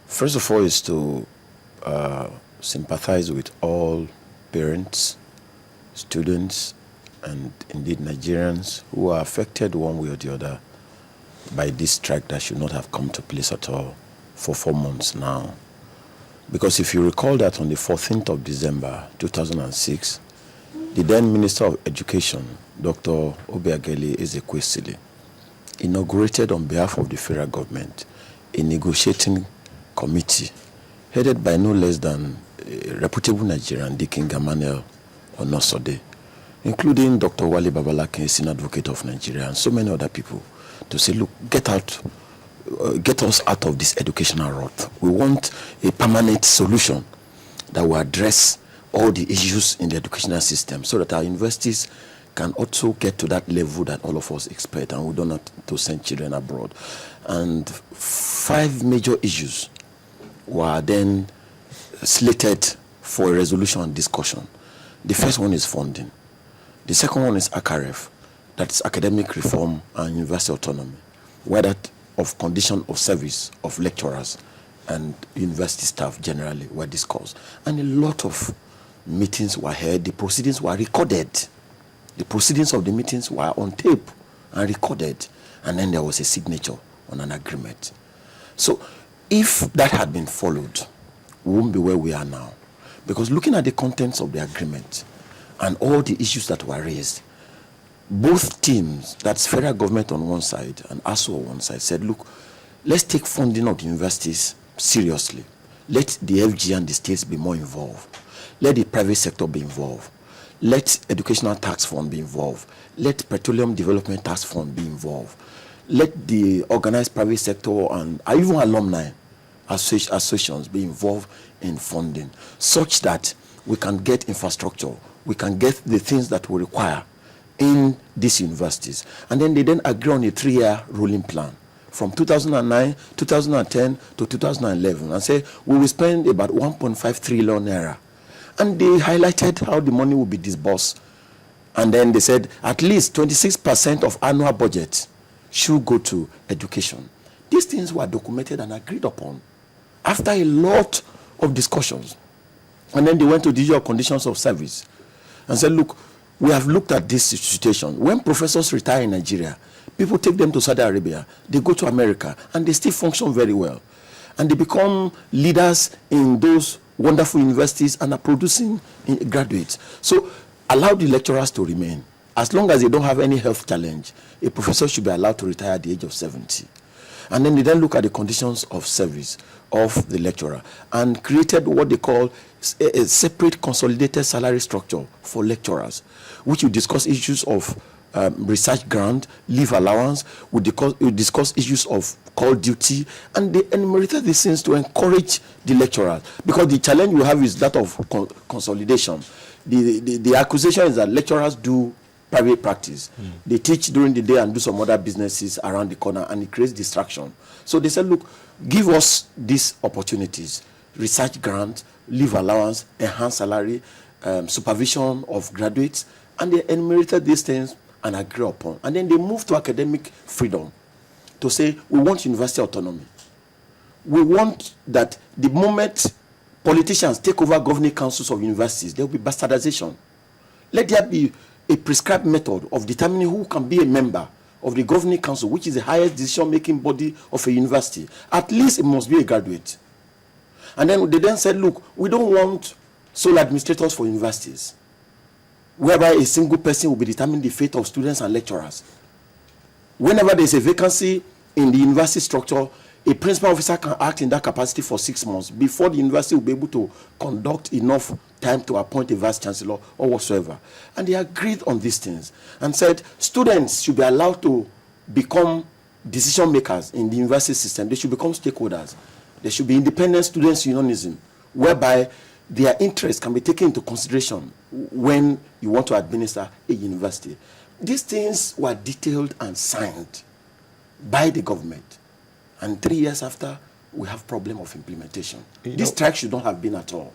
First of all is to sympathize with all parents, students, and indeed Nigerians who are affected one way or the other by this strike that should not have come to place at all for 4 months now. Because if you recall that on the 14th of December 2006, the then Minister of Education, Dr. Obiageli Ezekwesili, inaugurated on behalf of the federal government a negotiating committee headed by no less than a reputable Nigerian, Dikin Gamaniel Onosode, including Dr. Wale Babalake, Senior Advocate of Nigeria, and so many other people, to say, look, get us out of this educational rot. We want a permanent solution that will address all the issues in the educational system so that our universities can also get to that level that all of us expect, and we don't have to send children abroad. And 5 major issues were then slated for a resolution and discussion. The first one is funding. The second one is ACAREF, that's academic reform and university autonomy, where that of condition of service of lecturers and university staff generally were discussed. And a lot of meetings were held. The proceedings were recorded. The proceedings of the meetings were on tape and recorded. And then there was a signature on an agreement. So if that had been followed, we wouldn't be where we are now. Because looking at the contents of the agreement and all the issues that were raised, both teams, that's federal government on one side and ASUU on one side, said, look, let's take funding of the universities seriously. Let the FG and the states be more involved. Let the private sector be involved. Let educational tax fund be involved. Let petroleum development tax fund be involved. Let the organized private sector and even alumni associations be involved in funding, such that we can get infrastructure, we can get the things that we require in these universities. And then they then agree on a 3-year rolling plan from 2009, 2010 to 2011, and say we will spend about 1.5 trillion naira. And they highlighted how the money will be disbursed. And then they said at least 26% of annual budget should go to education. These things were documented and agreed upon after a lot of discussions. And then they went to the usual conditions of service and said, look, we have looked at this situation. When professors retire in Nigeria, people take them to Saudi Arabia, they go to America, and they still function very well. And they become leaders in those wonderful universities and are producing graduates. So allow the lecturers to remain. As long as they don't have any health challenge, a professor should be allowed to retire at the age of 70. And then they then look at the conditions of service of the lecturer and created what they call a separate consolidated salary structure for lecturers, which will discuss issues of research grant, leave allowance, we discuss issues of call duty, and they enumerated these things to encourage the lecturers, because the challenge we have is that of consolidation. The accusation is that lecturers do private practice. They teach during the day and do some other businesses around the corner, and it creates distraction. So they said, look, give us these opportunities: research grant, leave allowance, enhanced salary, supervision of graduates, and they enumerated these things and agree upon. And then they moved to academic freedom to say, we want university autonomy. We want that the moment politicians take over governing councils of universities, there will be bastardization. Let there be a prescribed method of determining who can be a member of the governing council, which is the highest decision-making body of a university. At least it must be a graduate. And then they then said, look, we don't want sole administrators for universities, whereby a single person will be determining the fate of students and lecturers. Whenever there's a vacancy in the university structure, a principal officer can act in that capacity for 6 months before the university will be able to conduct enough time to appoint a vice chancellor or whatsoever. And they agreed on these things and said students should be allowed to become decision makers in the university system. They should become stakeholders. There should be independent students' unionism, whereby their interests can be taken into consideration when you want to administer a university. These things were detailed and signed by the government. And 3 years after, we have problem of implementation. This strike should not have been at all.